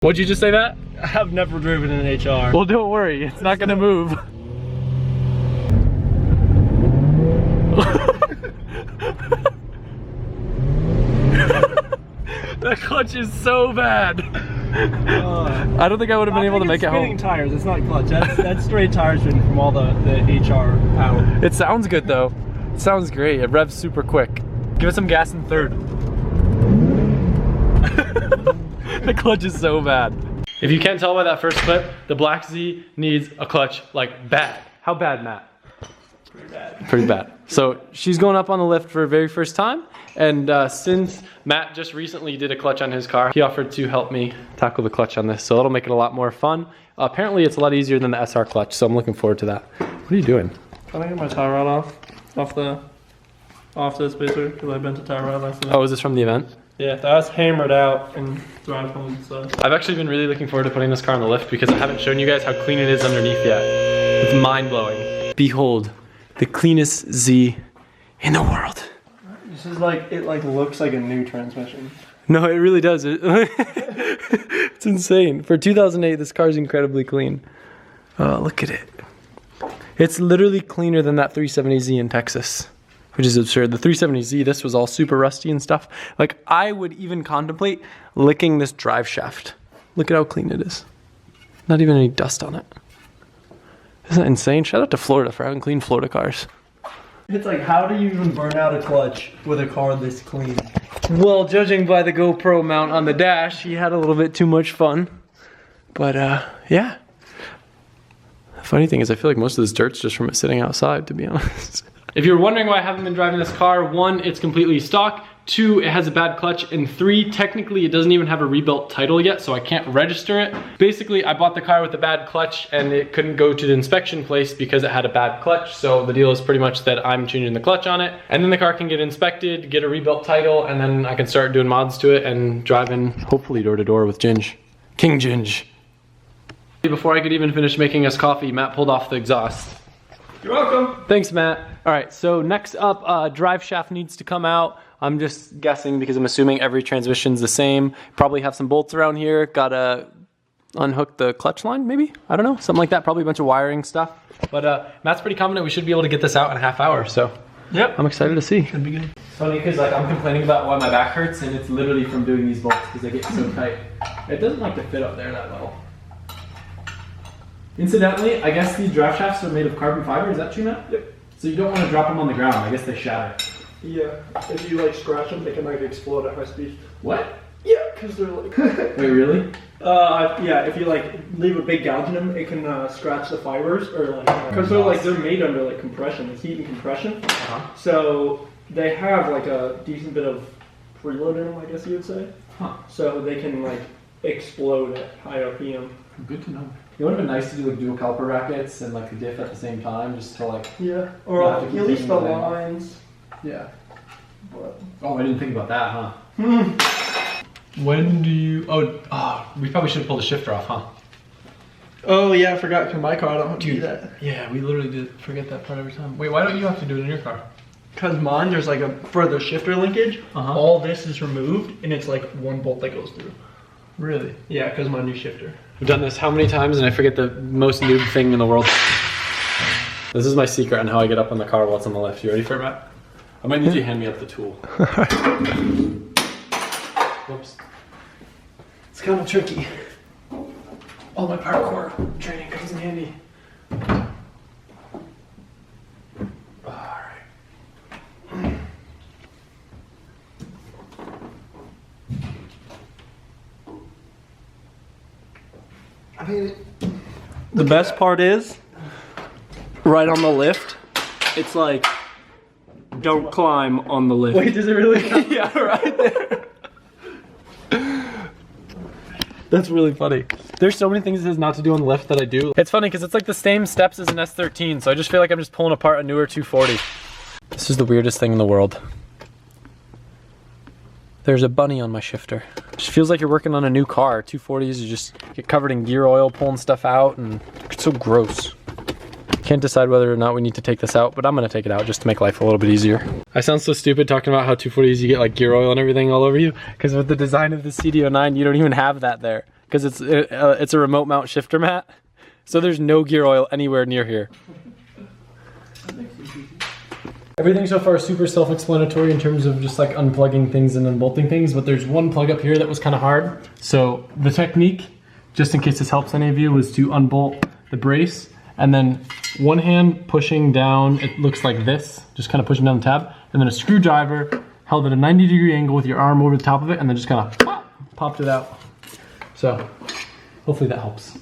What'd you just say, Matt? I've never driven an HR. Well, don't worry, it's not gonna move. That clutch is so bad. I don't think I would have been able to make it home. Spinning tires, it's not clutch. That's straight tires from all the HR power. It sounds good though. It sounds great. It revs super quick. Give it some gas in third. The clutch is so bad. If you can't tell by that first clip, the Black Z needs a clutch like bad. How bad, Matt? Pretty bad. Pretty bad. So she's going up on the lift for her very first time. And since Matt just recently did a clutch on his car, he offered to help me tackle the clutch on this. So it'll make it a lot more fun. Apparently it's a lot easier than the SR clutch, so I'm looking forward to that. What are you doing? Trying to get my tie rod off the spacer, because I've been to tie rod last night. Oh, is this from the event? Yeah, that's hammered out and drive home and stuff. I've actually been really looking forward to putting this car on the lift because I haven't shown you guys how clean it is underneath yet. It's mind-blowing. Behold, the cleanest Z in the world. This is like, it like looks like a new transmission. No, it really does. It's insane. For 2008, this car is incredibly clean. Oh, look at it. It's literally cleaner than that 370Z in Texas, which is absurd. The 370Z, this was all super rusty and stuff. Like, I would even contemplate licking this drive shaft. Look at how clean it is. Not even any dust on it. Isn't that insane? Shout out to Florida for having clean Florida cars. It's like, how do you even burn out a clutch with a car this clean? Well, judging by the GoPro mount on the dash, he had a little bit too much fun. But, yeah. The funny thing is, I feel like most of this dirt's just from it sitting outside, to be honest. If you're wondering why I haven't been driving this car, 1, it's completely stock. 2, it has a bad clutch. And 3, technically it doesn't even have a rebuilt title yet, so I can't register it. Basically, I bought the car with a bad clutch and it couldn't go to the inspection place because it had a bad clutch. So the deal is pretty much that I'm changing the clutch on it. And then the car can get inspected, get a rebuilt title, and then I can start doing mods to it and driving, hopefully door to door with Ginge. King Ginge. Before I could even finish making us coffee, Matt pulled off the exhaust. You're welcome. Thanks, Matt. All right, so next up, drive shaft needs to come out. I'm just guessing because I'm assuming every transmission's the same. Probably have some bolts around here. Gotta unhook the clutch line, maybe? I don't know, something like that. Probably a bunch of wiring stuff. But Matt's pretty confident we should be able to get this out in a half hour, so. Yep. I'm excited to see. Should be good. Funny because like I'm complaining about why my back hurts and it's literally from doing these bolts because they get so tight. It doesn't like to fit up there that well. Incidentally, I guess these draft shafts are made of carbon fiber, is that true, Matt? Yep. So you don't want to drop them on the ground, I guess they shatter. Yeah, if you like scratch them, they can like explode at high speed. What? Yeah, because they're like... Wait, really? Yeah, if you like leave a big gouge in them, it can scratch the fibers or like... Because they're made under like compression, like heat and compression. So they have like a decent bit of preload in them, I guess you would say. So they can like explode at high RPM. Good to know. It would have been nice to do like dual caliper rackets and like a diff at the same time, just to like... Yeah, or at least the lines. Yeah. But... Oh, I didn't think about that, huh? When do you... Oh, we probably should have pulled the shifter off, huh? Oh yeah, I forgot, because my car I don't have to do that. Yeah, we literally did forget that part every time. Wait, why don't you have to do it in your car? Because mine, there's like a further shifter linkage. All this is removed, and it's like one bolt that goes through. Really? Yeah, because my new shifter. We've done this how many times and I forget the most noob thing in the world. This is my secret on how I get up on the car while it's on the lift. You ready for it, Matt? I might need you to hand me up the tool. Whoops. It's kind of tricky. All my parkour training comes in handy. I mean, the best part is, right on the lift, it's like, don't climb on the lift. Wait, does it really? Yeah, right there. That's really funny. There's so many things it says not to do on the lift that I do. It's funny because it's like the same steps as an S13, so I just feel like I'm just pulling apart a newer 240. This is the weirdest thing in the world. There's a bunny on my shifter. It just feels like you're working on a new car. 240s, you just get covered in gear oil, pulling stuff out, and it's so gross. Can't decide whether or not we need to take this out, but I'm gonna take it out just to make life a little bit easier. I sound so stupid talking about how 240s you get like gear oil and everything all over you, because with the design of the CDO9, you don't even have that there. because it's a remote mount shifter mat. So there's no gear oil anywhere near here. Everything so far is super self-explanatory in terms of just like unplugging things and unbolting things, but there's one plug up here that was kind of hard. So the technique, just in case this helps any of you, was to unbolt the brace and then one hand pushing down, it looks like this, just kind of pushing down the tab, and then a screwdriver held at a 90-degree angle with your arm over the top of it, and then just kind of popped it out. So hopefully that helps.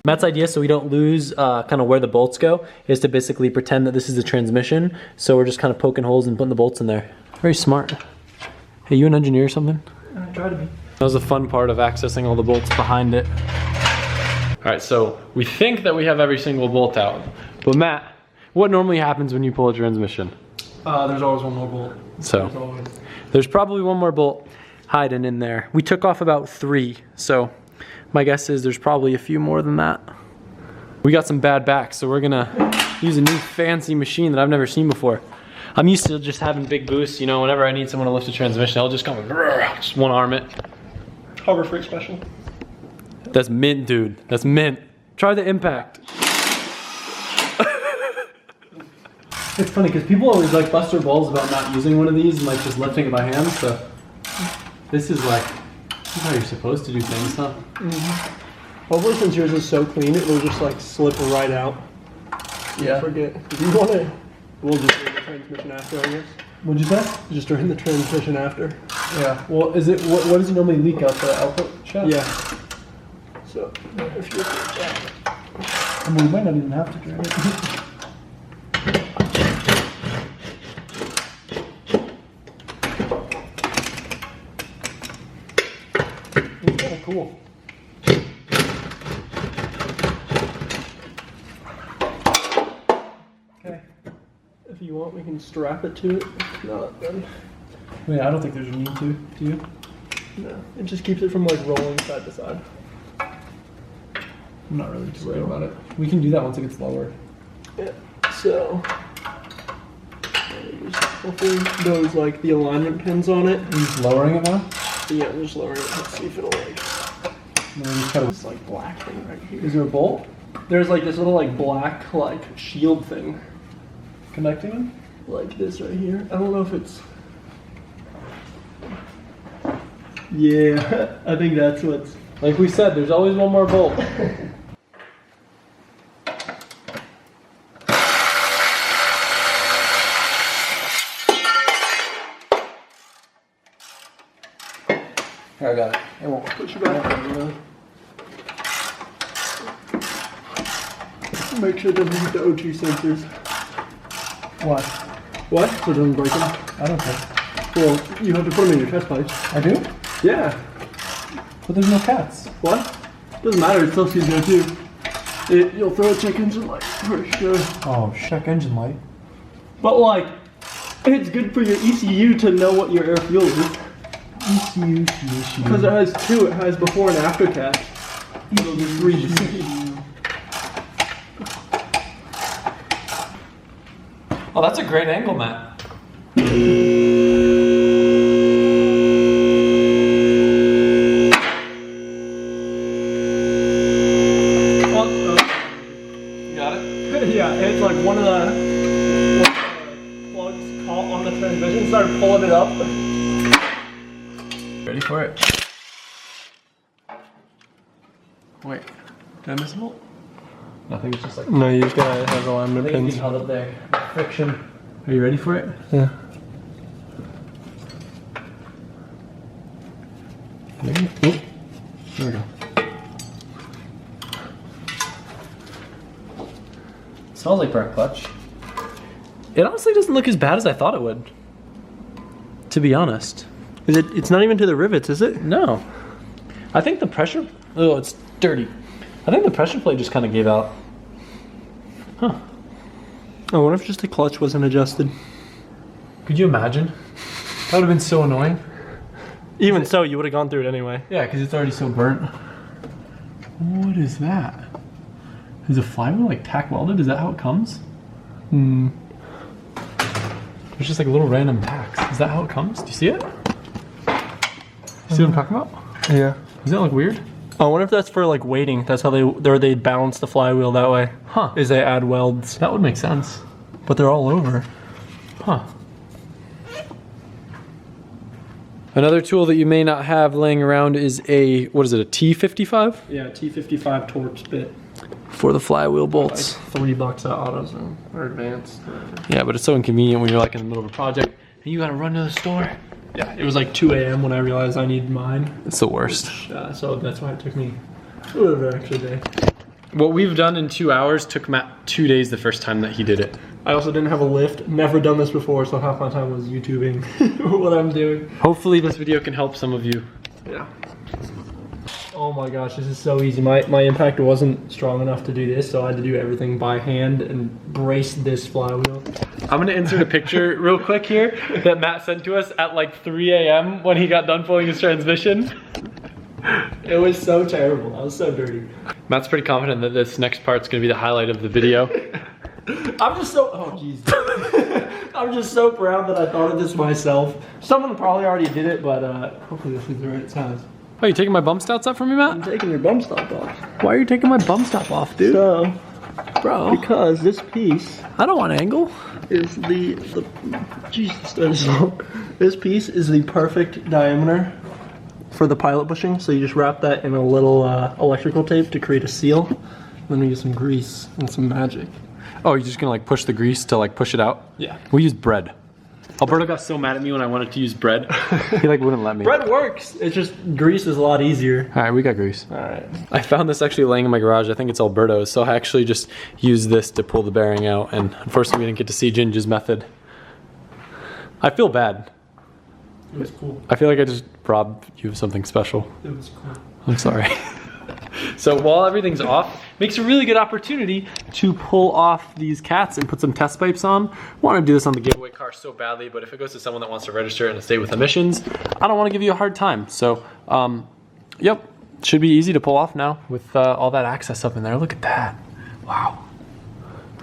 Matt's idea, so we don't lose kind of where the bolts go, is to basically pretend that this is the transmission. So we're just kind of poking holes and putting the bolts in there. Very smart. Hey, you an engineer or something? I try to be. That was the fun part of accessing all the bolts behind it. All right, so we think that we have every single bolt out. But Matt, what normally happens when you pull a transmission? There's always one more bolt. So there's probably one more bolt hiding in there. We took off about 3, so my guess is there's probably a few more than that. We got some bad backs, so we're gonna use a new fancy machine that I've never seen before. I'm used to just having big boosts, you know, whenever I need someone to lift a transmission, I'll just come, just one arm it. Harbor Freight Special. That's mint, dude. That's mint. Try the impact. It's funny because people always like bust their balls about not using one of these and like just lifting it by hand, so this is like, this is how you're supposed to do things, huh? Mm-hmm. Hopefully since yours is so clean, it will just like slip right out. Yeah. Forget. If you want it, we'll just do the transmission after, I guess. What'd you say? Just during the transmission after. Yeah. Well, is it, what does it normally leak out the output shaft? Yeah. So, if you're that. I mean, we might not even have to drain it. It's kind of cool. Okay. If you want, we can strap it to it. If not, then Wait, I don't think there's a need to. Do you? no. It just keeps it from like rolling side to side. I'm not really too worried about it. We can do that once it gets lower. Yeah. So, hopefully those like the alignment pins on it. Are you just lowering it now? Yeah, I'm just lowering it. Let's see if it'll like. No, we just gotta... This like black thing right here. Is there a bolt There's like this little like black like shield thing. connecting them? Like this right here. I don't know if it's. Yeah, I think that's what's. Like we said, there's always one more bolt. Here, I got it. It won't Push it back. Make sure it doesn't hit the O2 sensors. What? What? So it doesn't break them? I don't care. Well, you have to put them in your test pipes. I do? Yeah. But there's no cats. What? Doesn't matter, it's still CO2. You'll throw a check engine light for sure. Oh, check engine light. But like, it's good for your ECU to know what your air fuel is. ECU. Because it has 2, it has before and after cat. It'll be 3 to see. Oh, that's a great angle, Matt. You got it? Yeah, it's like one of the plugs caught on the transmission, started pulling it up. Ready for it? Wait, did I miss a bolt? Nothing, it's just like... No, you just gotta have alignment I think it's pins. being held up there. Friction. Are you ready for it? Yeah. Maybe? Oop. There we go. Smells like burnt clutch. It honestly doesn't look as bad as I thought it would. To be honest. Is it? It's not even to the rivets, is it? No. I think the pressure... Oh, it's dirty. I think the pressure plate just kind of gave out. Huh. I wonder if just the clutch wasn't adjusted. Could you imagine? That would have been so annoying. Even so, you would have gone through it anyway. Yeah, because it's already so burnt. What is that? Is a flywheel like tack welded? Is that how it comes? Hmm. There's just like little random tacks. Is that how it comes? Do you see it? You see what I'm talking about? Yeah. Does that look weird? I wonder if that's for like weighting. That's how they balance the flywheel that way. Huh. Is they add welds. That would make sense. But they're all over. Huh. Another tool that you may not have laying around is a, what is it, a T55? Yeah, T55 Torx bit. For the flywheel bolts. Like $3 at AutoZone or Advanced. Yeah, but it's so inconvenient when you're like in the middle of a project and you gotta run to the store. Yeah, it was like 2 a.m. when I realized I needed mine. It's the worst. So that's why it took me a little bit of an extra day. What we've done in 2 hours took Matt 2 days the first time that he did it. I also didn't have a lift. Never done this before, so half my time was YouTubing what I'm doing. Hopefully this video can help some of you. Yeah. Oh my gosh, this is so easy. My impact wasn't strong enough to do this, so I had to do everything by hand and brace this flywheel. I'm gonna insert a picture real quick here that Matt sent to us at like 3 a.m. when he got done pulling his transmission. It was so terrible. I was so dirty. Matt's pretty confident that this next part's gonna be the highlight of the video. I'm just so, oh jeez. I'm just so proud that I thought of this myself. Someone probably already did it, but hopefully this is the right size. Oh, you taking my bump stouts up from me, Matt? I'm taking your bum stop off. Why are you taking my bump stop off, dude? So, Bro, because this piece I don't want angle. is Jesus, that is long. This piece is the perfect diameter for the pilot bushing. So you just wrap that in a little electrical tape to create a seal. Then we use some grease and some magic. Oh, you're just gonna like push the grease to like push it out? Yeah. We use bread. Alberto got so mad at me when I wanted to use bread. He like wouldn't let me. Bread works. It's just grease is a lot easier. All right, we got grease. All right. I found this actually laying in my garage. I think it's Alberto's. So I actually just used this to pull the bearing out. And unfortunately, we didn't get to see Ginge's method. I feel bad. It was cool. I feel like I just robbed you of something special. It was cool. I'm sorry. So while everything's off, makes a really good opportunity to pull off these cats and put some test pipes on. I want to do this on the giveaway car so badly, but if it goes to someone that wants to register it in a state with emissions, I don't want to give you a hard time. So, yep, should be easy to pull off now with all that access up in there. Look at that. Wow.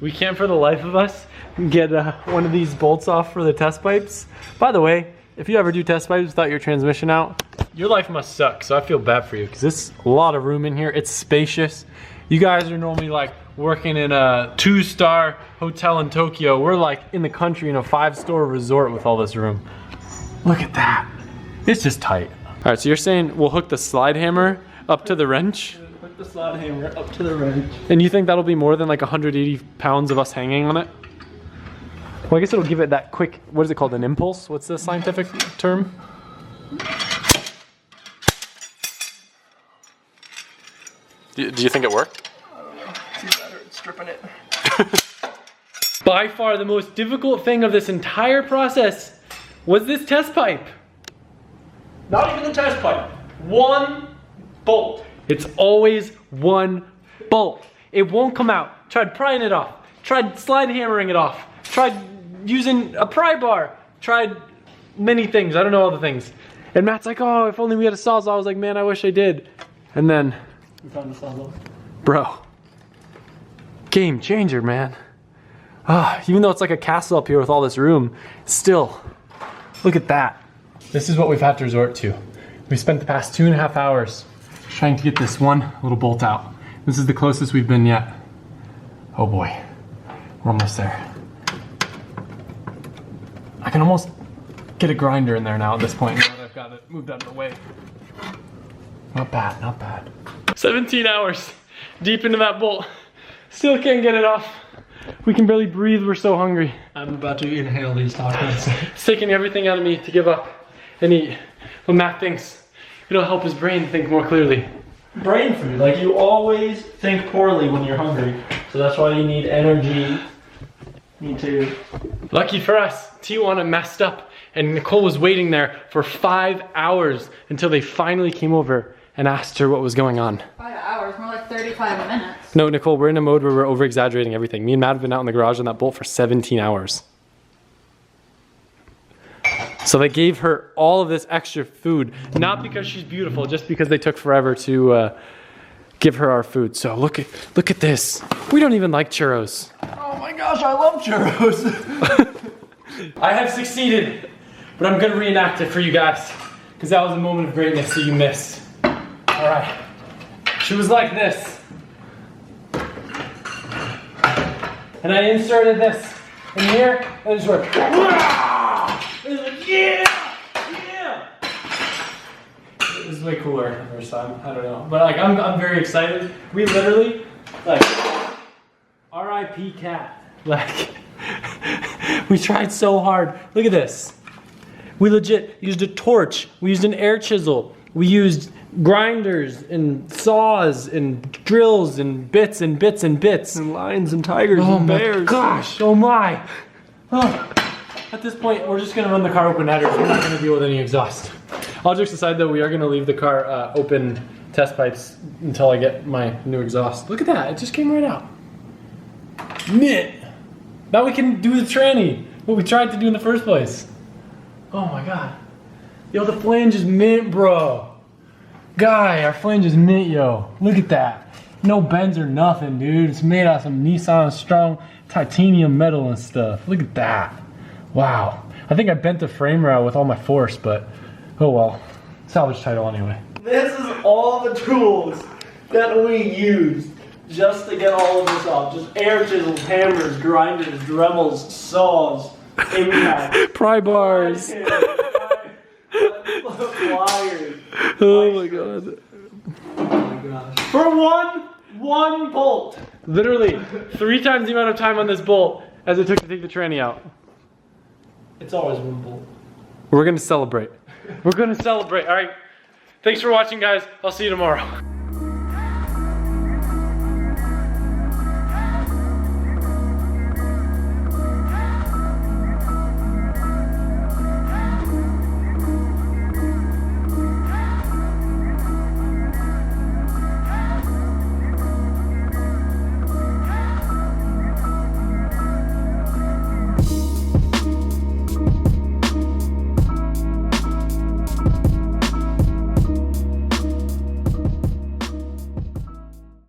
We can't for the life of us get one of these bolts off for the test pipes. By the way, if you ever do test pipes without your transmission out, your life must suck, so I feel bad for you because there's a lot of room in here. It's spacious. You guys are normally like working in a 2-star hotel in Tokyo. We're like in the country in a 5-star resort with all this room. Look at that. It's just tight. All right, so you're saying we'll hook the slide hammer up to the wrench? Hook the slide hammer up to the wrench. And you think that'll be more than like 180 pounds of us hanging on it? Well, I guess it'll give it that quick, what is it called, an impulse? What's the scientific term? Do you think it worked? I don't know. It's better. It's stripping it. By far the most difficult thing of this entire process was this test pipe. Not even the test pipe. One bolt. It's always one bolt. It won't come out. Tried prying it off. Tried slide hammering it off. Tried using a pry bar. Tried many things. I don't know all the things. And Matt's like, oh, if only we had a Sawzall. I was like, man, I wish I did. And then, We found the Sawzall. bro, game changer, man. Even though it's like a castle up here with all this room, still, look at that. This is what we've had to resort to. We spent the past 2.5 hours trying to get this one little bolt out. This is the closest we've been yet. Oh boy, we're almost there. I can almost get a grinder in there now at this point, now that I've got it moved out of the way. Not bad, not bad. 17 hours deep into that bolt. Still can't get it off. We can barely breathe, we're so hungry. I'm about to inhale these tacos. It's taking everything out of me to give up and eat. But Matt thinks it'll help his brain think more clearly. Brain food, like you always think poorly when you're hungry. So that's why you need energy. Me too. Lucky for us, Tijuana messed up and Nicole was waiting there for 5 hours until they finally came over and asked her what was going on. 5 hours, more like 35 minutes. No, Nicole, we're in a mode where we're over-exaggerating everything. Me and Matt have been out in the garage on that bolt for 17 hours. So they gave her all of this extra food, not because she's beautiful, just because they took forever to give her our food. So look at this. We don't even like churros. Oh my gosh, I love churros. I have succeeded, but I'm gonna reenact it for you guys, because that was a moment of greatness that you missed. All right, She was like this. And I inserted this in here, and it just went, "Wah!" It was like, yeah! Yeah! It was way cooler the first time, I don't know. But like, I'm very excited. We literally, like, R.I.P. cat. Like, we tried so hard. Look at this. We legit used a torch. We used an air chisel. We used grinders and saws and drills and bits and bits and bits. And lions and tigers Oh and my bears. gosh, oh my. Oh. At this point, we're just gonna run the car open headers. We're not gonna deal with any exhaust. All jokes aside though, we are gonna leave the car open test pipes until I get my new exhaust. Look at that, it just came right out. Mint. Now we can do the tranny, what we tried to do in the first place. Oh my God. Yo, the flange is mint, bro. Guy, our flange is mint, yo. Look at that. No bends or nothing, dude. It's made out of some Nissan strong titanium metal and stuff. Look at that. Wow. I think I bent the frame rail with all my force, but oh well. Salvage title anyway. This is all the tools that we used just to get all of this off. Just air chisels, hammers, grinders, Dremels, saws, impact, Pry bars. pliers. Oh my God. Oh my gosh. For one bolt. Literally 3 times the amount of time on this bolt as it took to take the tranny out. It's always one bolt. We're gonna celebrate. We're gonna celebrate. All right. Thanks for watching, guys. I'll see you tomorrow.